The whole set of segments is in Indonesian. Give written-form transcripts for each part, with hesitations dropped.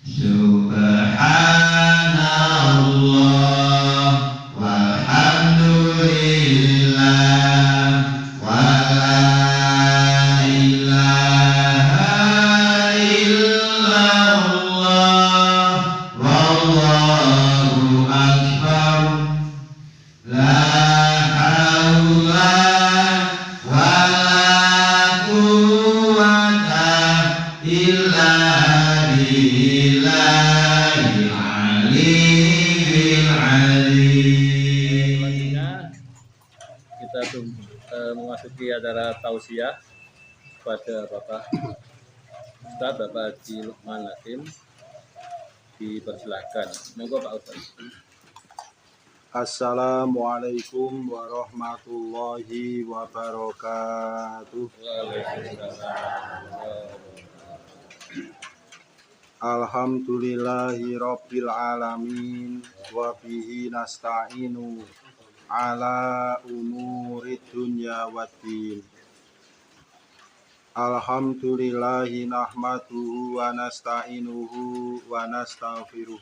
Subhanallah walhamdulillah wa la ilaha illallah wallahu akbar la haula wa la quwwata illa billahil aliyyil azim. Selanjutnya kita memasuki acara tausiah kepada Bapak Ustadz Bapak Haji Lukman Hakim. Dipersilakan. Monggo Pak Ustadz. Assalamualaikum warahmatullahi wabarakatuh. Alhamdulillahi rabbil alamin wa bihi nasta'inu ala umurid dunya waddin. Alhamdulillahi nahmaduhu wa nasta'inuhu wa nastaghfiruh.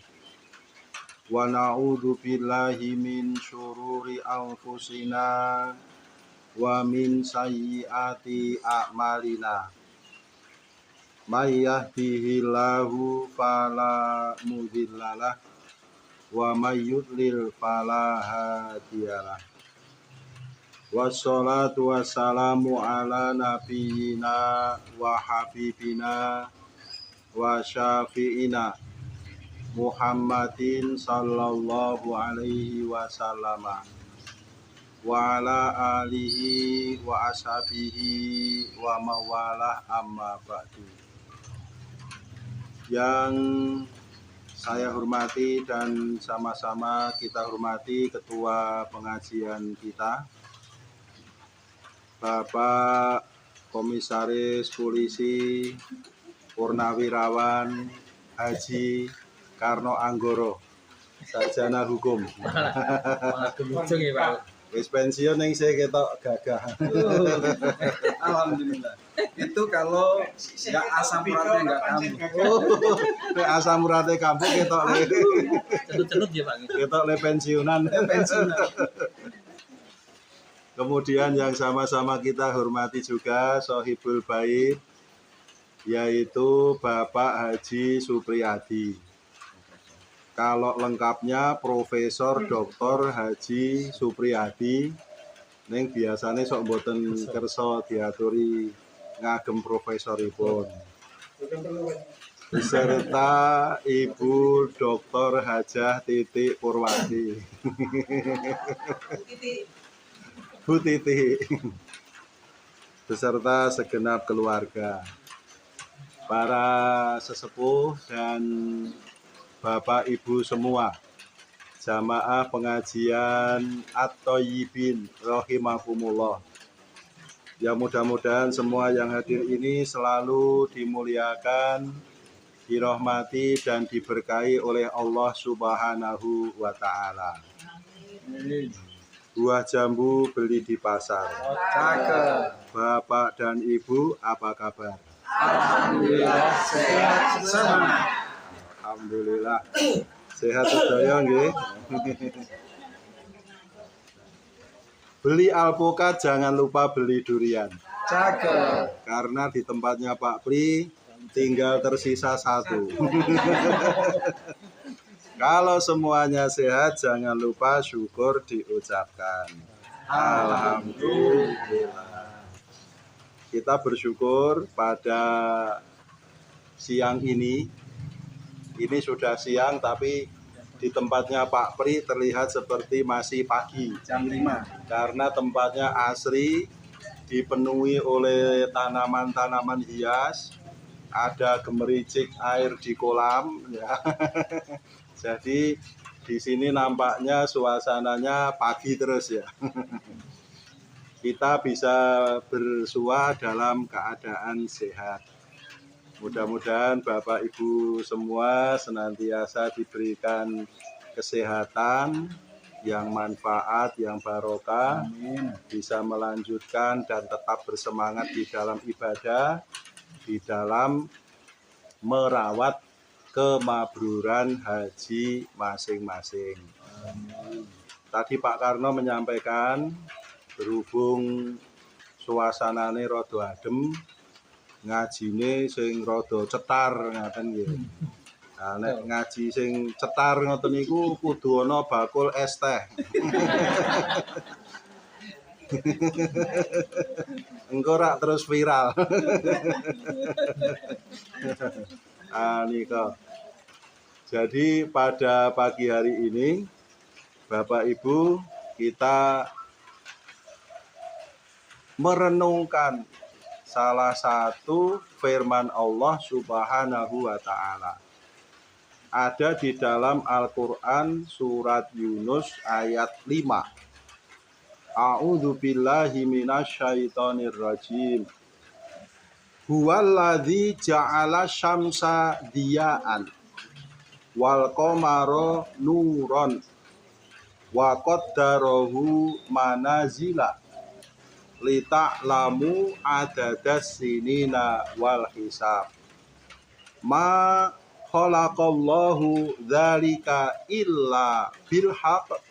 Wa na'udzu billahi min syururi anfusina wa min sayyiati a'malina. May yahdihillahu fala mudhillalah wa may yudlil fala hadiyalah. Wassalatu wassalamu ala nabiyyina wa habibina wa syafi'ina Muhammadin sallallahu alaihi wasallam wa ala alihi wa ashabihi wa mawalah amma ba'du. Yang saya hormati dan sama-sama kita hormati Ketua Pengajian kita, Bapak Komisaris Polisi Purnawirawan Haji Karno Anggoro, sarjana hukum. Malah gemujung ya Pak. Wis pensiun yang saya ketok gagah. Alhamdulillah. Itu kalau nggak asam uratnya nggak kambuh. Asam uratnya kambuh ketok le. Cenut-cenut ya Pak. Ketok le pensiunan. Kemudian yang sama-sama kita hormati juga Sohibul Bait, yaitu Bapak Haji Supriyadi. Kalau lengkapnya Profesor Dr. Haji Supriyadi, neng biasanya sok mboten kersa diaturi ngagem profesoripun. Beserta Ibu Dr. Hajah Titik Purwati. Bu Titi. Beserta segenap keluarga. Para sesepuh dan Bapak Ibu semua, jamaah pengajian At-Thayyibin rahimakumullah. Ya mudah-mudahan semua yang hadir ini selalu dimuliakan, dirahmati dan diberkahi oleh Allah Subhanahu wa taala. Buah jambu beli di pasar. Cakep. Bapak dan Ibu apa kabar? Alhamdulillah sehat semua. Alhamdulillah sehat sedaya nggih. Beli alpukat jangan lupa beli durian. Cakep. Karena di tempatnya Pak Pri tinggal tersisa satu. Kalau semuanya sehat jangan lupa syukur diucapkan. Alhamdulillah. Kita bersyukur pada siang ini. Ini sudah siang tapi di tempatnya Pak Pri terlihat seperti masih pagi. Jam 5. Karena tempatnya asri, dipenuhi oleh tanaman-tanaman hias, ada gemericik air di kolam, ya. Jadi di sini nampaknya suasananya pagi terus ya. Kita bisa bersua dalam keadaan sehat. Mudah-mudahan Bapak Ibu semua senantiasa diberikan kesehatan yang manfaat, yang barokah, bisa melanjutkan dan tetap bersemangat di dalam ibadah, di dalam merawat kemabruran haji masing-masing. Tadi Pak Karno menyampaikan berhubung suasanane rada adem, ngajine sing rada cetar ngaten nggih. Nah, nek ngaji sing cetar ngoten niku kudu ana bakul es teh. Engko rak terus viral. Nika. Jadi pada pagi hari ini Bapak Ibu kita merenungkan salah satu firman Allah Subhanahu wa taala. Ada di dalam Al-Qur'an surat Yunus ayat 5. A'udzu billahi minasyaitonir rajim. Huwallazi ja'ala syamsa diya'an wal qamara nuron wa qaddarahu manazila lita'lamu adadas sinina wal hisab. Ma khalaqallahu dzalika illa bil haqq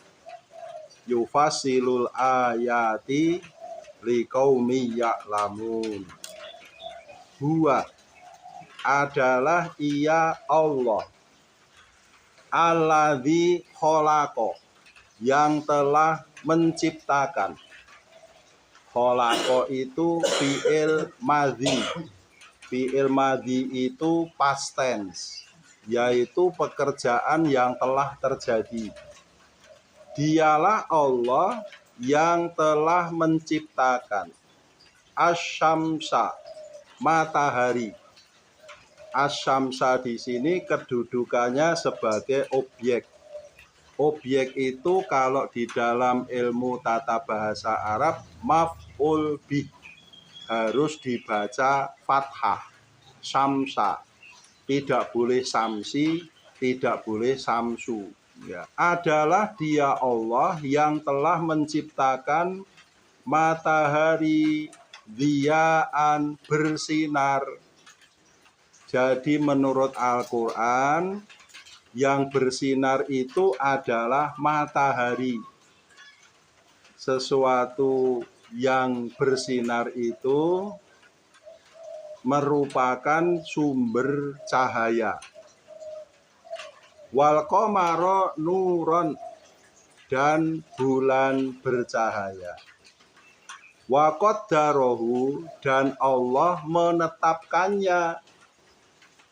yufasilul ayati liqaumi ya'lamun. Huwa adalah ia Allah alladzi khalaqa yang telah menciptakan. Khalaqa itu fi'il madhi. Fi'il madhi itu past tense, yaitu pekerjaan yang telah terjadi. Dialah Allah yang telah menciptakan asyamsa, matahari. Asyamsa di sini kedudukannya sebagai objek. Objek itu kalau di dalam ilmu tata bahasa Arab maf'ul bih, harus dibaca fathah. Syamsa, tidak boleh samsi, tidak boleh samsu. Ya, adalah dia Allah yang telah menciptakan matahari diya'an, bersinar. Jadi menurut Al-Quran yang bersinar itu adalah matahari. Sesuatu yang bersinar itu merupakan sumber cahaya. Wal qamara nuron, dan bulan bercahaya. Wa qaddarahu, dan Allah menetapkannya.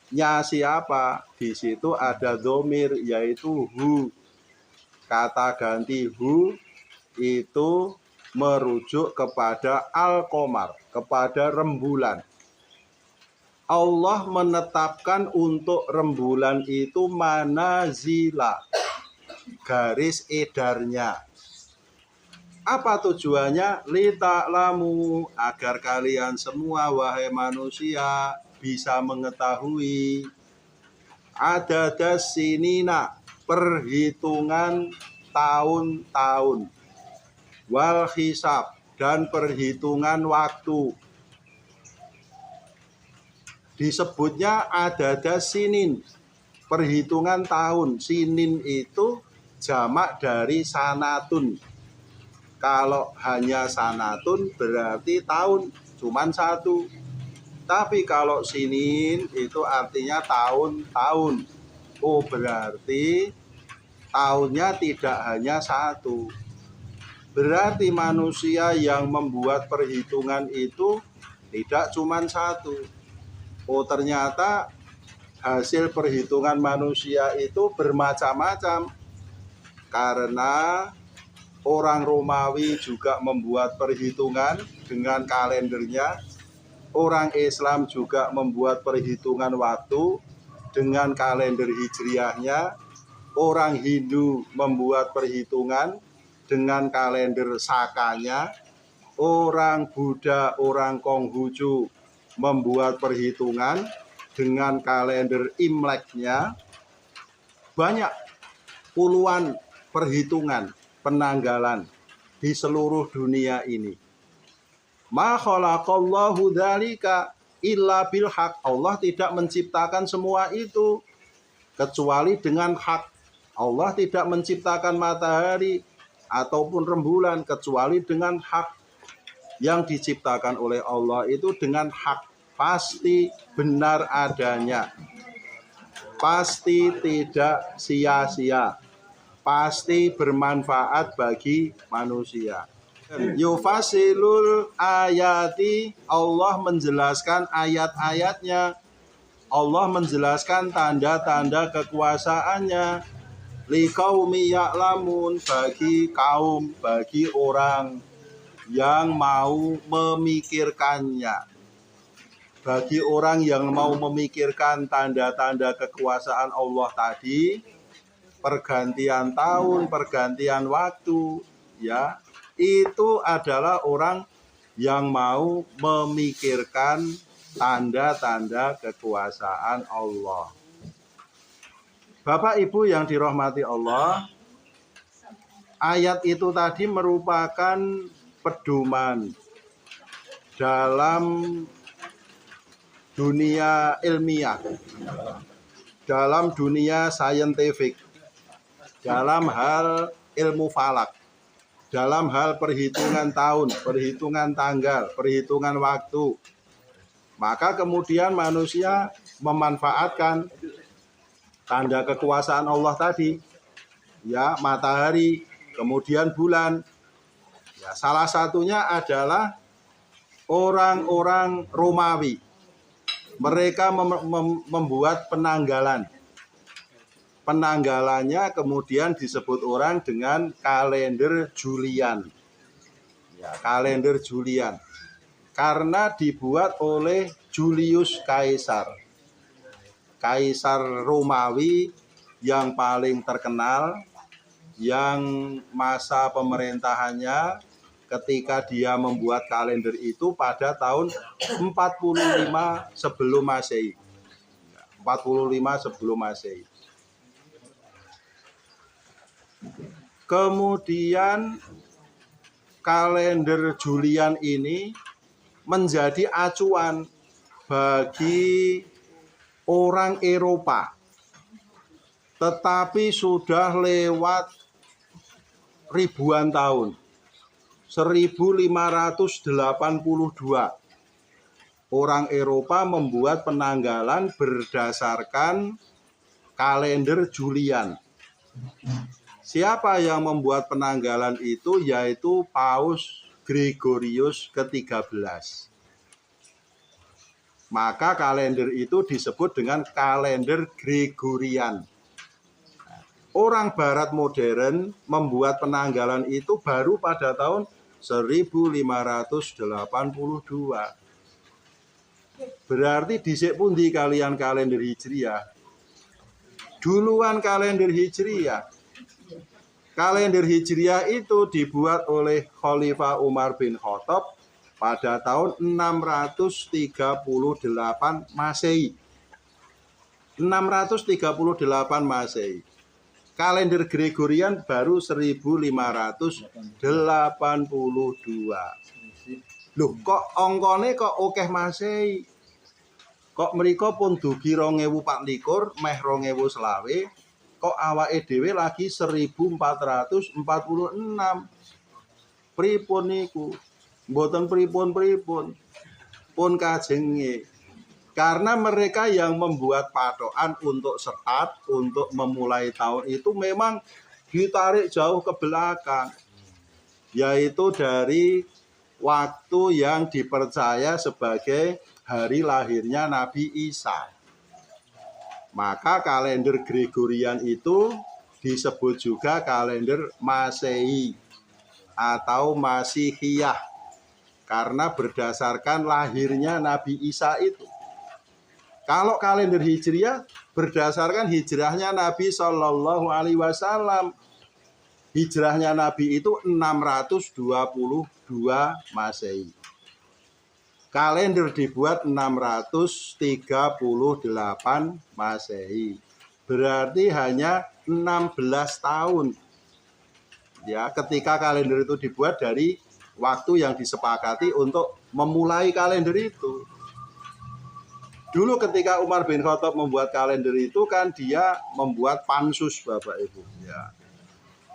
Nya siapa? Di situ ada dhamir, yaitu hu. Kata ganti hu itu merujuk kepada al-qamar, kepada rembulan. Allah menetapkan untuk rembulan itu manazila, garis edarnya. Apa tujuannya? Lita'lamu, agar kalian semua wahai manusia bisa mengetahui adadas sinina, perhitungan tahun-tahun, wal hisab, dan perhitungan waktu. Disebutnya adadas sinin, perhitungan tahun. Sinin itu jamak dari sanatun. Kalau hanya sanatun berarti tahun, cuman satu. Tapi kalau sinin itu artinya tahun-tahun. Oh, berarti tahunnya tidak hanya satu. Berarti manusia yang membuat perhitungan itu tidak cuma satu. Oh, ternyata hasil perhitungan manusia itu bermacam-macam. Karena orang Romawi juga membuat perhitungan dengan kalendernya. Orang Islam juga membuat perhitungan waktu dengan kalender hijriahnya. Orang Hindu membuat perhitungan dengan kalender sakanya. Orang Buddha, orang Konghucu membuat perhitungan dengan kalender Imleknya. Banyak puluhan perhitungan penanggalan di seluruh dunia ini. Ma khalaqallahu dzalika illa bil haq. Allah tidak menciptakan semua itu kecuali dengan hak. Allah tidak menciptakan matahari ataupun rembulan kecuali dengan hak. Yang diciptakan oleh Allah itu dengan hak, pasti benar adanya, pasti tidak sia-sia, pasti bermanfaat bagi manusia. Yufasilul ayati, Allah menjelaskan ayat-ayatnya, Allah menjelaskan tanda-tanda kekuasaannya, liqaumi ya'lamun, bagi kaum, bagi orang yang mau memikirkannya, bagi orang yang mau memikirkan tanda-tanda kekuasaan Allah tadi, pergantian tahun, pergantian waktu, ya, itu adalah orang yang mau memikirkan tanda-tanda kekuasaan Allah. Bapak Ibu yang dirahmati Allah, ayat itu tadi merupakan pedoman dalam dunia ilmiah, dalam dunia saintifik, dalam hal ilmu falak, dalam hal perhitungan tahun, perhitungan tanggal, perhitungan waktu. Maka kemudian manusia memanfaatkan tanda kekuasaan Allah tadi, ya, matahari, kemudian bulan. Ya, salah satunya adalah orang-orang Romawi. Mereka membuat penanggalan. Penanggalannya kemudian disebut orang dengan kalender Julian. Ya, kalender Julian. Karena dibuat oleh Julius Kaisar. Kaisar Romawi yang paling terkenal, yang masa pemerintahannya ketika dia membuat kalender itu pada tahun 45 sebelum Masehi. 45 sebelum Masehi. Kemudian kalender Julian ini menjadi acuan bagi orang Eropa. Tetapi sudah lewat ribuan tahun. 1582 orang Eropa membuat penanggalan berdasarkan kalender Julian. Siapa yang membuat penanggalan itu? Yaitu Paus Gregorius ke-13. Maka kalender itu disebut dengan kalender Gregorian. Orang Barat modern membuat penanggalan itu baru pada tahun 1582. Berarti dhisik pundi kalian kalender Hijriah? Duluan kalender Hijriah. Kalender Hijriah itu dibuat oleh Khalifah Umar bin Khattab pada tahun 638 Masehi. 638 Masehi. Kalender Gregorian baru 1582. Loh, kok ongkone kok akeh Masehi? Kok mriko pun dugi 2024 meh 2025, kok awake dhewe lagi 1446. Pripun niku? Mboten pripun-pripun. Pun kajenge. Karena mereka yang membuat patokan untuk start, untuk memulai tahun itu memang ditarik jauh ke belakang. Yaitu dari waktu yang dipercaya sebagai hari lahirnya Nabi Isa. Maka kalender Gregorian itu disebut juga kalender Masehi atau Masihiyah. Karena berdasarkan lahirnya Nabi Isa itu. Kalau kalender Hijriah berdasarkan hijrahnya Nabi Shallallahu Alaihi Wasallam. Hijrahnya Nabi itu 622 Masehi. Kalender dibuat 638 Masehi. Berarti hanya 16 tahun. Ya, ketika kalender itu dibuat dari waktu yang disepakati untuk memulai kalender itu. Dulu ketika Umar bin Khattab membuat kalender itu kan dia membuat pansus Bapak Ibu ya.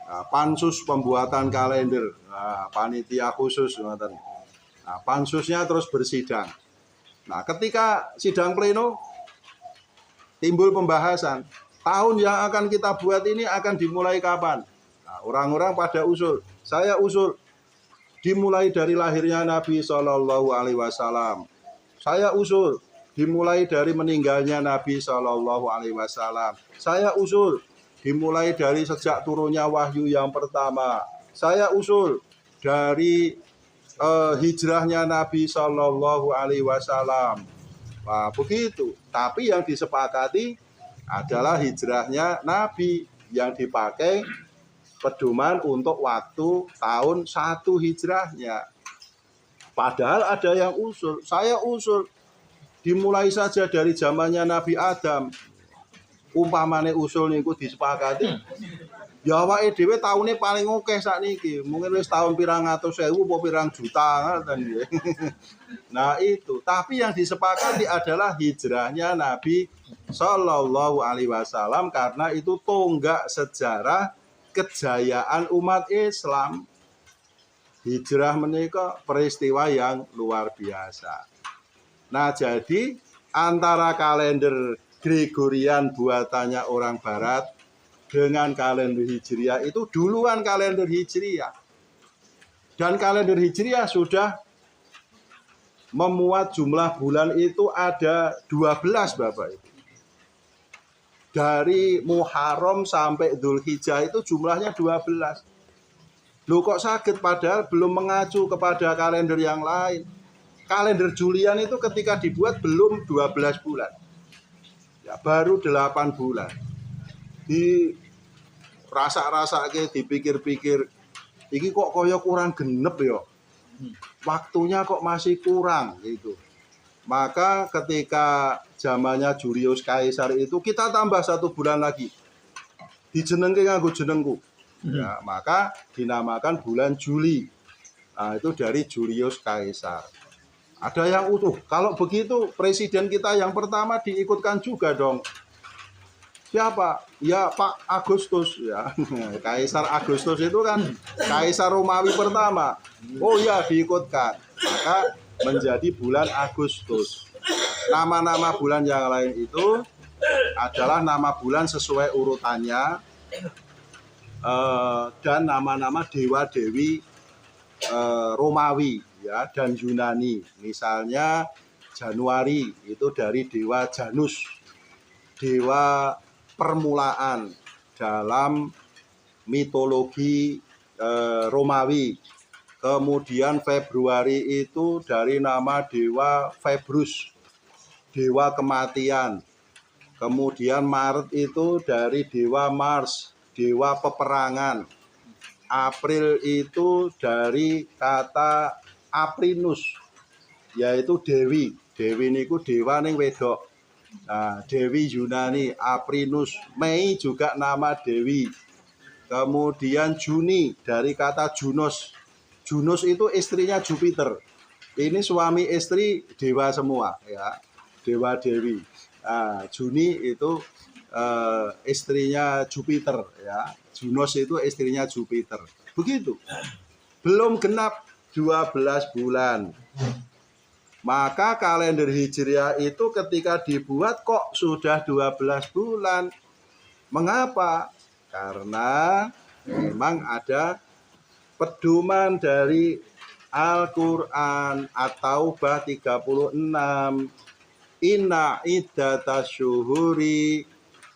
Nah, pansus pembuatan kalender, nah, panitia khusus ngoten. Nah, pansusnya terus bersidang. Nah, ketika sidang pleno timbul pembahasan, tahun yang akan kita buat ini akan dimulai kapan? Nah, orang-orang pada usul, saya usul dimulai dari lahirnya Nabi Shallallahu Alaihi Wasallam. Saya usul dimulai dari meninggalnya Nabi Shallallahu Alaihi Wasallam. Saya usul dimulai dari sejak turunnya wahyu yang pertama. Saya usul dari hijrahnya Nabi Shallallahu Alaihi Wasallam. Nah, begitu. Tapi yang disepakati adalah hijrahnya Nabi yang dipakai pedoman untuk waktu tahun 1 hijrahnya. Padahal ada yang usul. Saya usul dimulai saja dari zamannya Nabi Adam. Umpamane usul niku disepakati, ya awake dhewe taune paling akeh sakniki. Mungkin wis tahun pirang atus ewu apa pirang juta ngoten nggih. Nah itu, tapi yang disepakati adalah hijrahnya Nabi Shallallahu Alaihi Wasallam karena itu tonggak sejarah kejayaan umat Islam. Hijrah menika peristiwa yang luar biasa. Nah, jadi antara kalender Gregorian buatannya orang Barat dengan kalender Hijriah itu duluan kalender Hijriah. Dan kalender Hijriah sudah memuat jumlah bulan itu ada 12 Bapak Ibu. Dari Muharram sampai Dzulhijjah itu jumlahnya 12. Loh kok sakit padahal belum mengacu kepada kalender yang lain. Kalender Julian itu ketika dibuat belum 12 bulan. Ya, baru 8 bulan. Di rasa-rasake dipikir-pikir, iki kok kaya kurang genep ya. Waktunya kok masih kurang gitu. Maka ketika zamannya Julius Kaisar itu kita tambah 1 bulan lagi. Dijenengke nganggo jenengku. Ya, maka dinamakan bulan Juli. Nah, itu dari Julius Kaisar. Ada yang utuh. Kalau begitu presiden kita yang pertama diikutkan juga dong. Siapa? Ya Pak Agustus ya. Kaisar Agustus itu kan Kaisar Romawi pertama. Oh ya diikutkan. Maka menjadi bulan Agustus. Nama-nama bulan yang lain itu adalah nama bulan sesuai urutannya dan nama-nama dewa-dewi Romawi ya dan Yunani. Misalnya Januari itu dari dewa Janus, dewa permulaan dalam mitologi Romawi. Kemudian Februari itu dari nama dewa Februs, dewa kematian. Kemudian Maret itu dari dewa Mars, dewa peperangan. April itu dari kata Aprinus, yaitu dewi. Dewi niku dewa ning wedok. Nah, dewi Yunani, Aprinus. Mei juga nama dewi. Kemudian Juni dari kata Junos. Junos itu istrinya Jupiter. Ini suami istri dewa semua ya, dewa dewi. Nah, Juni itu istrinya Jupiter ya. Junos itu istrinya Jupiter. Begitu. Belum genap 12 bulan. Maka kalender Hijriah itu ketika dibuat kok sudah 12 bulan. Mengapa? Karena memang ada pedoman dari Al-Quran At-Taubah 36. Inna iddata syuhuri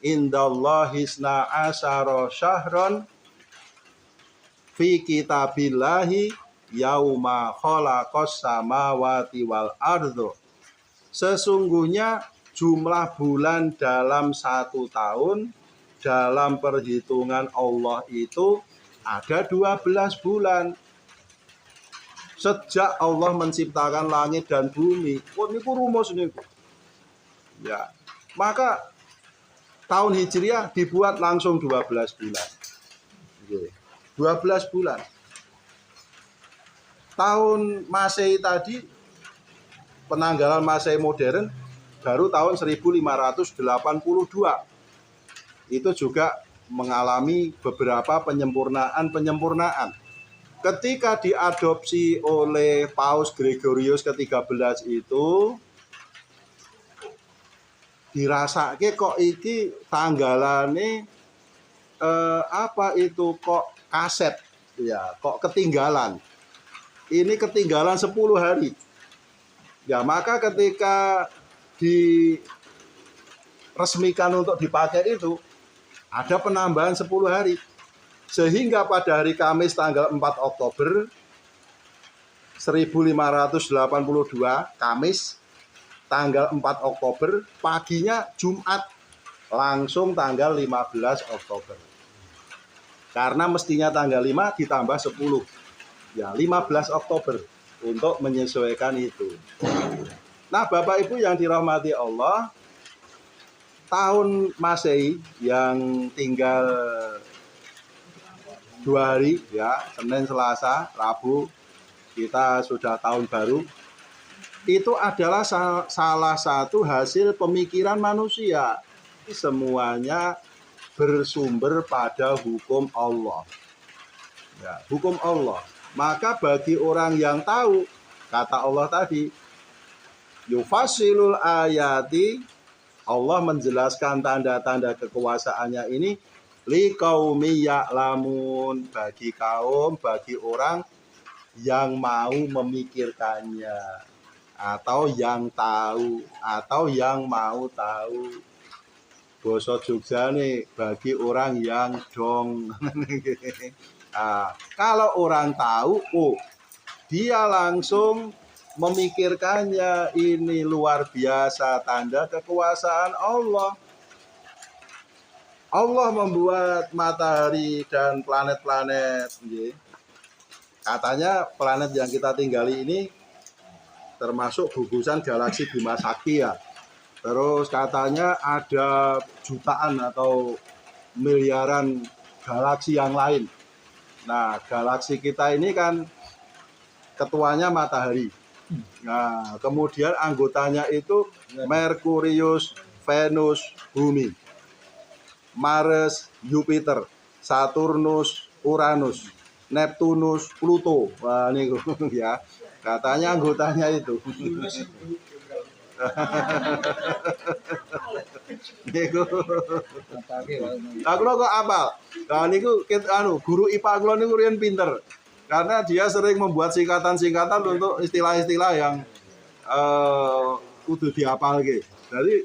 indallahi isna asyara syahron fi kitabillahi yauma khalaqas samawati wal ardo. Sesungguhnya jumlah bulan dalam 1 tahun dalam perhitungan Allah itu ada 12 bulan. Sejak Allah menciptakan langit dan bumi. Oh, ini rumus niku. Ya. Maka tahun Hijriah dibuat langsung 12 bulan. 12 bulan. Tahun Masehi tadi, penanggalan Masehi modern, baru tahun 1582. Itu juga mengalami beberapa penyempurnaan. Ketika diadopsi oleh Paus Gregorius ke-13 itu, dirasake kok iki tanggalane kok kaset ya, kok ketinggalan. Ini ketinggalan 10 hari. Ya, maka ketika diresmikan untuk dipakai itu ada penambahan 10 hari. Sehingga pada hari Kamis tanggal 4 Oktober 1582, Kamis tanggal 4 Oktober, paginya Jumat, langsung tanggal 15 Oktober. Karena mestinya tanggal 5 ditambah 10. Ya, 15 Oktober untuk menyesuaikan itu. Nah, Bapak Ibu yang dirahmati Allah, tahun Masehi yang tinggal 2 hari ya, Senin, Selasa, Rabu, kita sudah tahun baru. Itu adalah salah satu hasil pemikiran manusia. Semuanya bersumber pada hukum Allah. Ya, hukum Allah. Maka bagi orang yang tahu, kata Allah tadi, yufasilul ayati, Allah menjelaskan tanda-tanda kekuasaannya ini liqaumi ya'lamun, bagi orang yang mau memikirkannya, atau yang tahu, atau yang mau tahu. Basa Jogja nih, bagi orang yang dong. Nah, kalau orang tahu, dia langsung memikirkannya. Ini luar biasa tanda kekuasaan Allah. Allah membuat matahari dan planet-planet. Katanya planet yang kita tinggali ini termasuk gugusan galaksi Bima Sakti ya. Terus katanya ada jutaan atau miliaran galaksi yang lain. Nah, galaksi kita ini kan ketuanya matahari. Nah, kemudian anggotanya itu Merkurius, Venus, Bumi, Mars, Jupiter, Saturnus, Uranus, Neptunus, Pluto. Wah, ini ya. Katanya anggotanya itu. Niku. Aku kok apal. Nah niku guru IPA kula niku riyen pinter. Karena dia sering membuat singkatan-singkatan untuk istilah-istilah yang kudu dihafalke. Jadi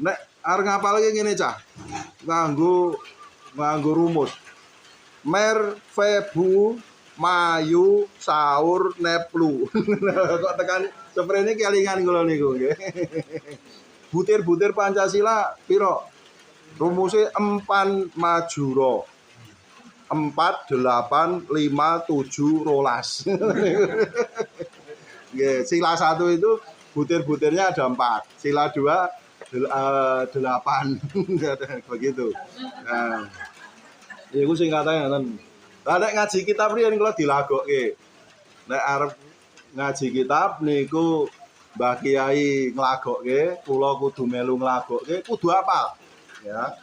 nek arep ngapalke ngene cah. Nganggo rumus. Mer, Febu, Mayu, Saur, Neplu. Kok tekan seprene kelingan kula niku nggih. Butir-butir Pancasila piro? Rumusnya 4 Majuro. 4, 8, 5, 7, 12. Nggih, sila 1 itu butir-butirnya ada 4. Sila 2 8. Begitu. Nah, iku singkatane ngoten. Lah nek ngaji kitab riyen kula dilagokke. Nek arep ngaji kitab niku Mbah Kiai nglagokke, kula kudu melu nglagokke, kudu hafal. Ya.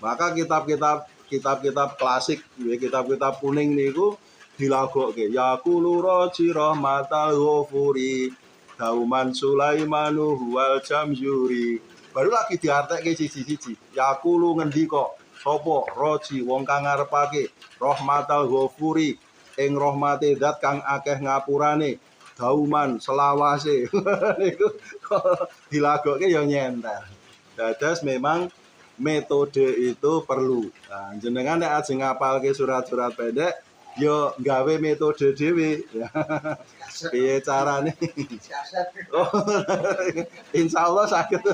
Maka kitab-kitab klasik, kitab-kitab kuning niku dilagokke. Yaqulu raji rahmatal ghafuri, dauman Sulaimanu huwal jamjuri. Baru lagi diartekke siji-siji. Yaqulu ngendika sapa raji wong kang ngarepake rahmatal ghafuri, ing rahmate zat kang akeh ngapurane. Dauman selawase. Niku dilagokke ya nyentel. Dados memang metode itu perlu. Nah, jenengan nek ajeng ngapalke surat-surat pendek ya gawe metode dhewe. Piye carane? Oh, insyaallah sakit.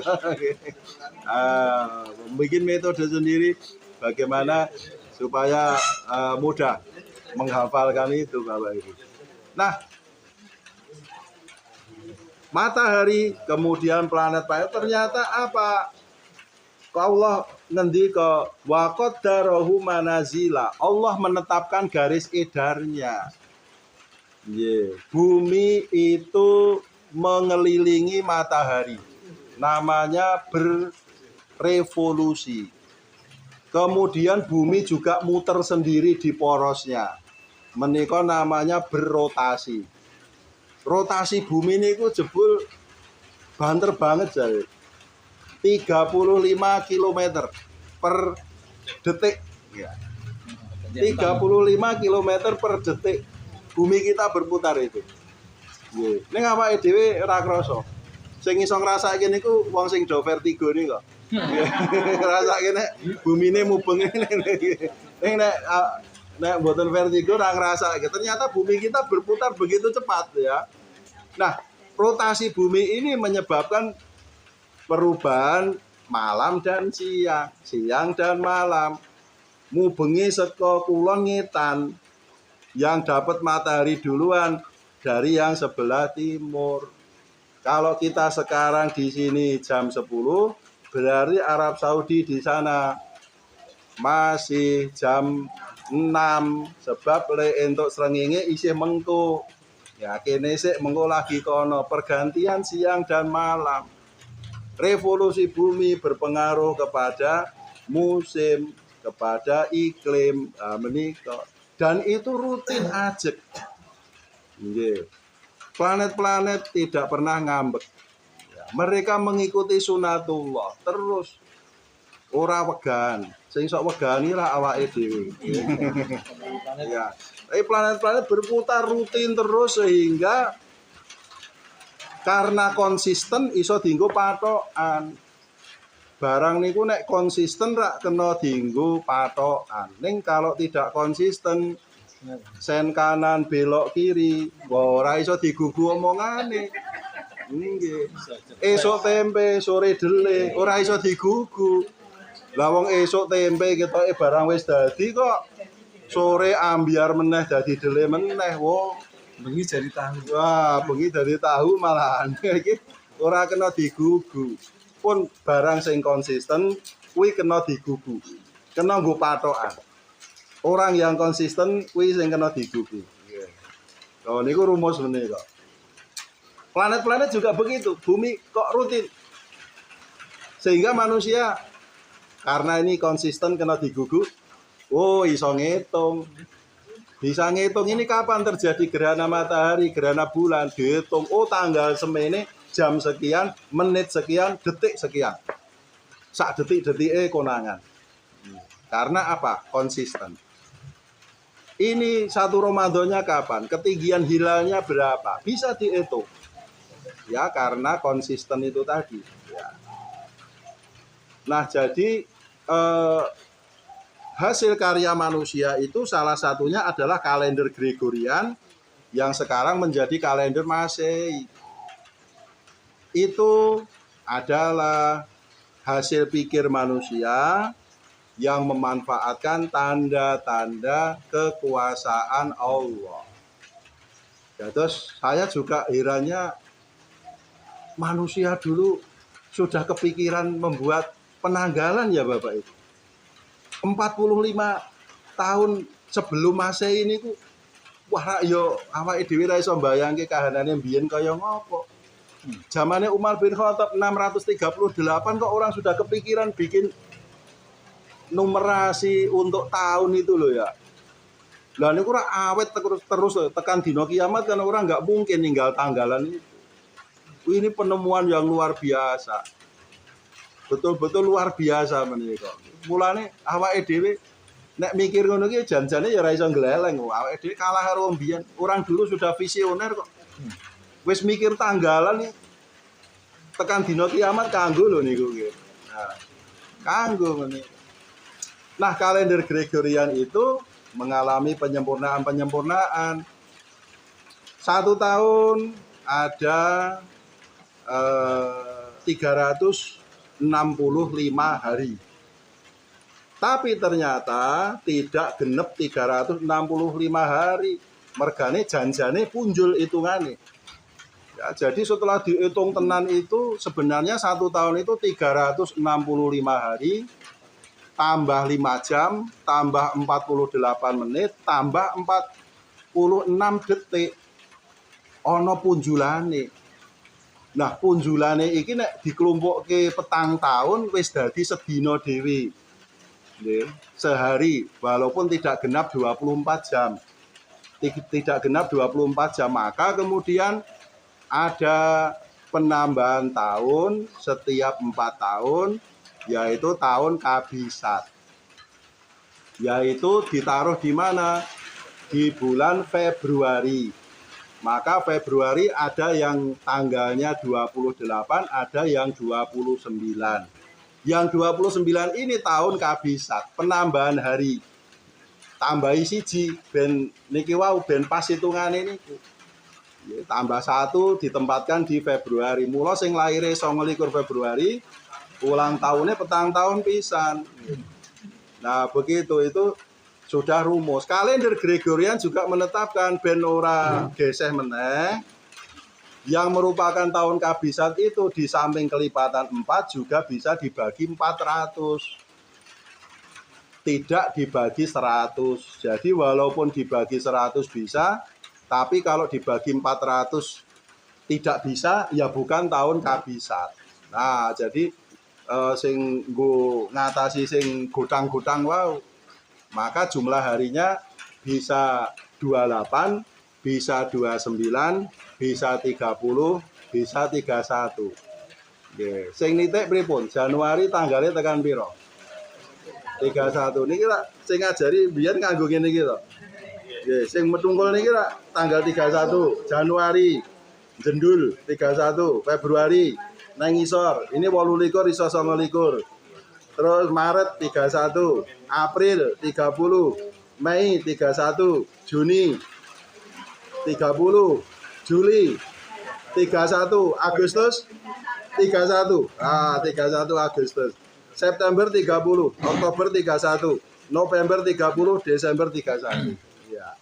Bikin metode sendiri bagaimana supaya mudah menghafalkan itu Bapak Ibu. Nah, matahari, kemudian planet-planet ternyata apa? Allah ngendika wa qaddarahu manazila. Allah menetapkan garis edarnya. Bumi itu mengelilingi matahari. namanya berevolusi. Kemudian bumi juga muter sendiri di porosnya. Menika namanya berrotasi. Rotasi bumi ini jebul banter banget jadi 35 km per detik. Ya. 35 km per detik bumi kita berputar itu. Ini awake dhewe ora krasa. Sing iso ngrasake niku wong sing do vertigo niku kok. Ngrasake nek bumine mubeng ning nek mboten vertigo ora ngrasake. Ternyata bumi kita berputar begitu cepat ya. Nah, rotasi bumi ini menyebabkan perubahan malam dan siang, siang dan malam. Mubengi saka kulon ngetan, yang dapat matahari duluan dari yang sebelah timur. Kalau kita sekarang di sini jam 10, berarti Arab Saudi di sana masih jam 6, sebab le entuk srengenge isih mengko. Ya kene sik mengko lagi kono, pergantian siang dan malam. Revolusi bumi berpengaruh kepada musim, kepada iklim, menika. Dan itu rutin ajek. Nggih. Planet-planet tidak pernah ngambek. Ya, mereka mengikuti sunatullah terus. Ora wegan. Sing sok wegani lah awake dhewe. Ya. Tapi planet-planet berputar rutin terus sehingga karena konsisten iso dienggo patokan. Barang niku nek konsisten rak kena dienggo patokan. Ning kalau tidak konsisten sen kanan belok kiri, ora iso digugu omongane. Nggih. Esuk tempe, sore dele, ora iso digugu. Lah wong esuk tempe ketoke barang wis dadi kok sore ambiar meneh dadi dele meneh. Wo, bengi jadi tahu. wah, bengi dadi tahu malahan. Iki ora kena digugu. Pun barang sing konsisten kuwi kena digugu. Kena nggo patokan. Orang yang konsisten kuwi sing kena digugu. Oh niku rumus menika. Planet-planet juga begitu. Bumi kok rutin. Sehingga manusia karena ini konsisten kena digugu. Oh, iso ngitung. Bisa ngitung ini kapan terjadi gerhana matahari, gerhana bulan, dihitung. Oh, tanggal semene jam sekian, menit sekian, detik sekian. Sak detik-detike konangan. Karena apa? Konsisten. Ini satu Ramadannya kapan? Ketinggian hilalnya berapa? Bisa dihitung. Ya, karena konsisten itu tadi. Ya. Nah, jadi hasil karya manusia itu salah satunya adalah kalender Gregorian yang sekarang menjadi kalender Masehi. Itu adalah hasil pikir manusia yang memanfaatkan tanda-tanda kekuasaan Allah. Ya, terus saya juga herannya manusia dulu sudah kepikiran membuat penanggalan ya Bapak Ibu. 45 tahun sebelum Masehi ini ku wah yo awake dhewe ra iso mbayangke kahanane mbiyen kaya ngopo. Zamane Umar bin Khattab 638 kok orang sudah kepikiran bikin numerasi untuk tahun itu loh ya. Lah niku ora awet terus tekan dina kiamat kan orang nggak mungkin ninggal tanggalan itu. Ini penemuan yang luar biasa. Betul-betul luar biasa menika. Mulane awake dhewe nek mikir ngono ki jan-jane ya ora iso gleleng. Awake dhewe kalah karo mbiyen. Orang dulu sudah visioner kok. Wis mikir tanggalan nih. Tekan dina kiamat kanggo lho niku ki. Nah, kanggo menika. Nah, kalender Gregorian itu mengalami penyempurnaan. 1 tahun ada 365 hari. Tapi ternyata tidak genep 365 hari. Mergane janjane punjul hitungane. Ya, jadi setelah dihitung tenan itu sebenarnya 1 tahun itu 365 hari tambah 5 jam tambah 48 menit tambah 46 detik. Ono punjulane. Nah, punjulane iki nek dikelompokke petang tahun wis dadi sedina dhewe. Nggih, sehari walaupun tidak genap 24 jam. Tidak genap 24 jam, maka kemudian ada penambahan tahun setiap 4 tahun, yaitu tahun kabisat. Yaitu ditaruh di mana? Di bulan Februari. Maka Februari ada yang tanggalnya 28, ada yang 29. Yang 29 ini tahun kabisat, penambahan hari. Tambahi siji, ben niki wau ben pas hitungane niku. Tambah 1 ditempatkan di Februari. Mula sing laire 29 Februari, ulang tahunnya petang tahun pisan. Nah, begitu itu sudah rumus. Kalender Gregorian juga menetapkan ben ora geseh meneh. Yang merupakan tahun kabisat itu di samping kelipatan 4 juga bisa dibagi 400. Tidak dibagi 100. Jadi walaupun dibagi 100 bisa, tapi kalau dibagi 400 tidak bisa, ya bukan tahun kabisat. Nah, jadi sing nggo ngatasi sing gutang-gutang wow, maka jumlah harinya bisa 28, bisa 29, bisa 30, bisa 31. Nggih, sing nitik pripun? Januari tanggalnya tekan piro? 31. Niki lak sing ngajari biyen kanggo ngene iki to. Nggih, sing metungkul niki lak tanggal 31 Januari. Jendul 31 Februari nang ngisor. Ini 28 iso 29. Terus Maret 31, April 30, Mei 31, Juni 30, Juli 31, Agustus 31. 31 Agustus. September 30, Oktober 31, November 30, Desember 31. Ya.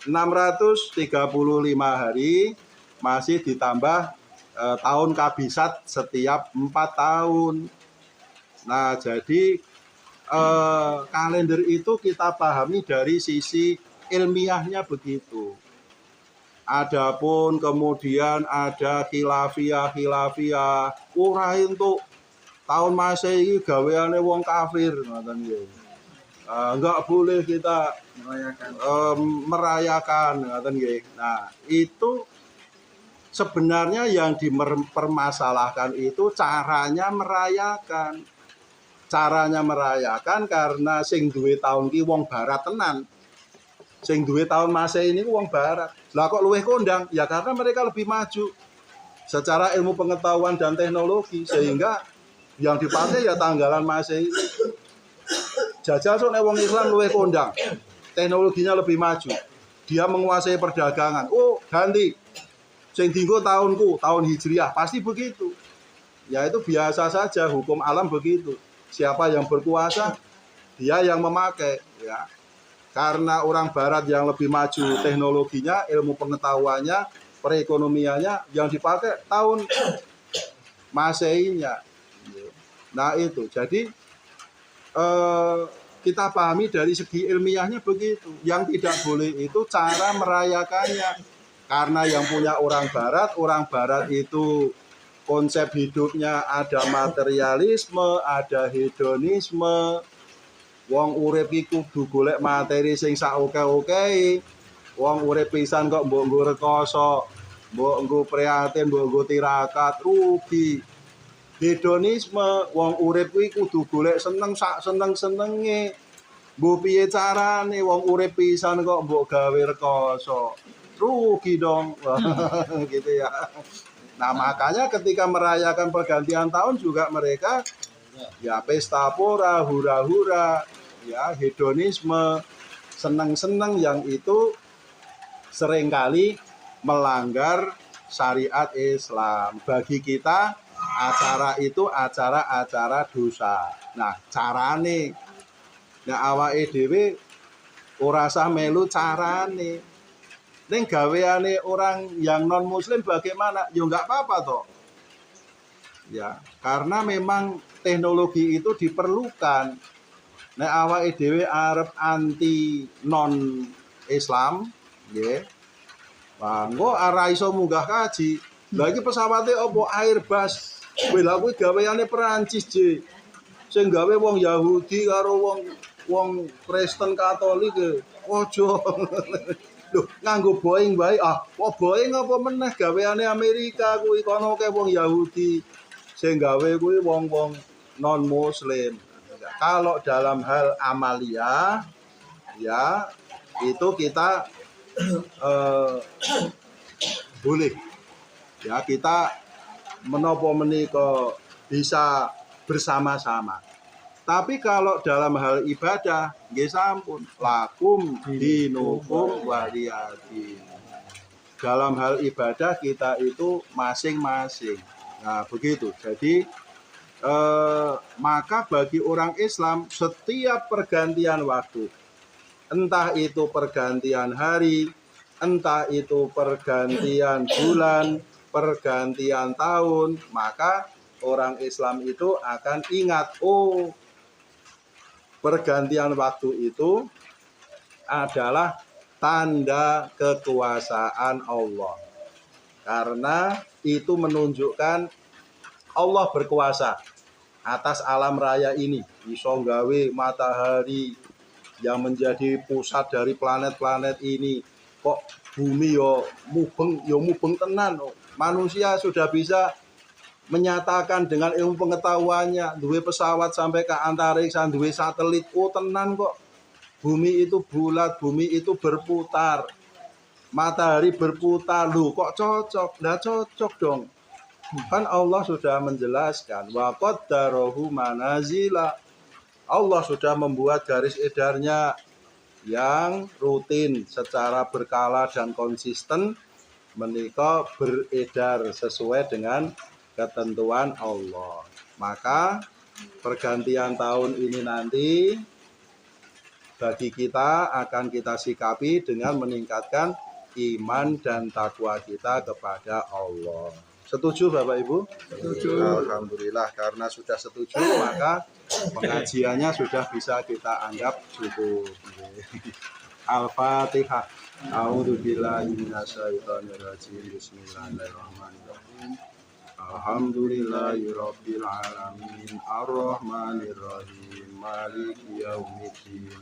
635 hari masih ditambah tahun kabisat setiap 4 tahun. Nah, jadi kalender itu kita pahami dari sisi ilmiahnya begitu. Adapun kemudian ada khilafiyah. Ora entuk tahun Masehi gaweane wong kafir ngoten nggih. Enggak boleh kita merayakan ngoten nggih. Nah, itu sebenarnya yang dipermasalahkan itu caranya merayakan. Caranya merayakan karena sing duwe tahun ki wong barat tenan. Sing duwe tahun Masehi ini wong barat. Lah kok luwih kondang? Ya karena mereka lebih maju secara ilmu pengetahuan dan teknologi, sehingga yang dipakai ya tanggalan Masehi. Jajal sok nek wong Islam luwih kondang. Teknologinya lebih maju. Dia menguasai perdagangan. Oh, ganti. Sing dienggo tahunku, tahun Hijriah, pasti begitu. Ya itu biasa saja, hukum alam begitu. Siapa yang berkuasa, dia yang memakai, ya. Karena orang barat yang lebih maju teknologinya, ilmu pengetahuannya, perekonomiannya, yang dipakai tahun Masehinya. Nah itu, jadi kita pahami dari segi ilmiahnya begitu. Yang tidak boleh itu cara merayakannya. Karena yang punya orang barat itu konsep hidupnya ada materialisme, ada hedonisme. Wong urip iki kudu golek materi sing sak oke-oke. Wong urip pisan kok mbok nggo rekoso, mbok nggo prihatin, mbok nggo tirakat, rugi. Hedonisme, wong urip kuwi kudu golek seneng sak seneng-senenge. Mbok piye carane wong urip pisan kok mbok gawe rekoso. Rugi dong. Gitu ya. Nah, makanya ketika merayakan pergantian tahun juga mereka ya pesta pora, hura-hura, ya hedonisme, senang-senang yang itu seringkali melanggar syariat Islam. Bagi kita acara itu acara-acara dosa. Nah, carane nek awake dhewe ora usah melu carane. Ning gaweane orang yang non muslim bagaimana? Ya enggak apa-apa toh. Ya, karena memang teknologi itu diperlukan. Nek awake dhewe arep anti non Islam, nggih. Engko ora iso munggah kaji, Lah iki pesawate apa Airbus. Kowe lha kuwi gaweane Perancis, J. Sing gawe wong Yahudi karo wong Kristen Katolik e. Ojo. Lho, nganggo Boeing wae. Kok Boeing apa meneh gaweane Amerika kuwi kono ke wong Yahudi. Sing gawe kuwi wong-wong non muslim. Kalau dalam hal amalia ya itu kita boleh ya kita menapa menika bisa bersama-sama. Tapi kalau dalam hal ibadah nggih sampun lakum dinukum waliyadin. Dalam hal ibadah kita itu masing-masing. Nah, begitu. Jadi maka bagi orang Islam setiap pergantian waktu, entah itu pergantian hari, entah itu pergantian bulan, pergantian tahun, maka orang Islam itu akan ingat, oh pergantian waktu itu adalah tanda kekuasaan Allah. Karena itu menunjukkan Allah berkuasa atas alam raya ini. Iso gawe matahari yang menjadi pusat dari planet-planet ini. Kok bumi yo mubeng tenan. Manusia sudah bisa menyatakan dengan ilmu pengetahuannya, duwe pesawat sampai ke antariksa, duwe satelit. Oh tenan kok. Bumi itu bulat, bumi itu berputar. Matahari berputar. Loh kok cocok? Nggak cocok dong. Kan Allah sudah menjelaskan wa qaddarahu manazila. Allah sudah membuat garis edarnya yang rutin secara berkala dan konsisten menika beredar sesuai dengan ketentuan Allah. Maka pergantian tahun ini nanti bagi kita akan kita sikapi dengan meningkatkan iman dan takwa kita kepada Allah. Setuju Bapak Ibu? Setuju. Alhamdulillah, karena sudah setuju maka pengajiannya sudah bisa kita anggap cukup. Al-Fatihah. A'udzubillahi minasyaitonirrajim. Bismillahirrahmanirrahim. Alhamdulillahirabbil alamin. Arrahmanirrahim. Maliki yaumiddin.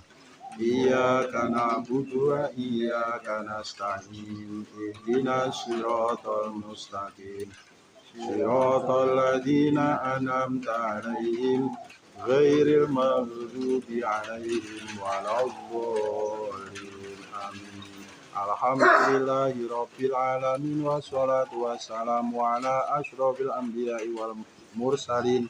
Iyyaka na'budu wa iyyaka nasta'in. Ihdinas siratal mustaqim. Siratal ladzina an'amta 'alaihim ghairil maghdubi 'alaihim waladdallin. Amin. Alhamdulillahirabbil alamin wassalatu wassalamu ala asyrofil anbiya'i wal mursalin.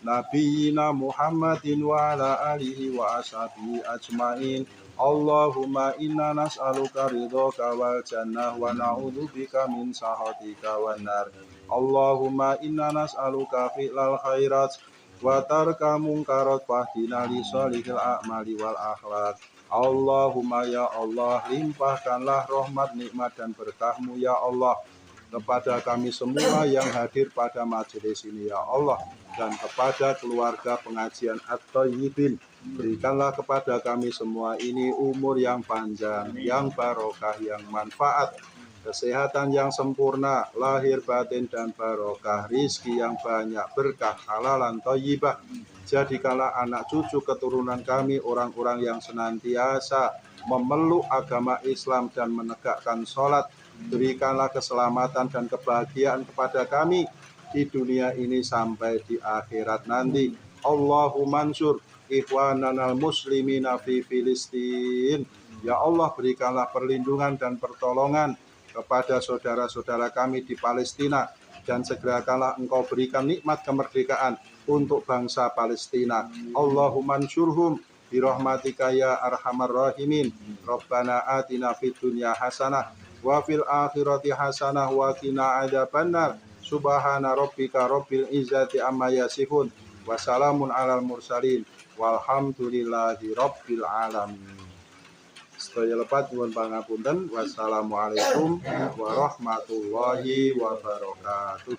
Nabiyyina Muhammadin wa ala alihi wa ashabihi ajmain. Allahumma inna nas'aluka ridhoka wal jannah wa na'udzubika min sakhatika wan nar. Allahumma inna nas'aluka fi'lal khairat wa tarka munkarat wahdina li sholihil a'mali wal akhlaq. Allahumma ya Allah, limpahkanlah rahmat, nikmat dan berkah-Mu ya Allah kepada kami semua yang hadir pada majelis ini ya Allah, dan kepada keluarga pengajian At-Thayyibin. Berikanlah kepada kami semua ini umur yang panjang, yang barokah, yang manfaat, kesehatan yang sempurna, lahir batin dan barokah, rizki yang banyak, berkah, halalan, thayyibah. Jadikanlah anak cucu keturunan kami orang-orang yang senantiasa memeluk agama Islam dan menegakkan sholat. Berikanlah keselamatan dan kebahagiaan kepada kami di dunia ini sampai di akhirat nanti. Allahumma ansur ikhwananal muslimina fi Filistin. Ya Allah, berikanlah perlindungan dan pertolongan kepada saudara-saudara kami di Palestina, dan segerakanlah Engkau berikan nikmat kemerdekaan untuk bangsa Palestina. Allahumma ansurhum birahmatika ya arhamar rahimin. Rabbana atina fid dunya hasanah wa fil akhirati hasanah wa qina adzabannar. Subhana rabbika rabbil izzati amma yasifun wa salamun alal mursalin walhamdulillahi rabbil alamin. Sedaya lepat nyuwun pangapunten. Wassalamualaikum warahmatullahi wabarakatuh.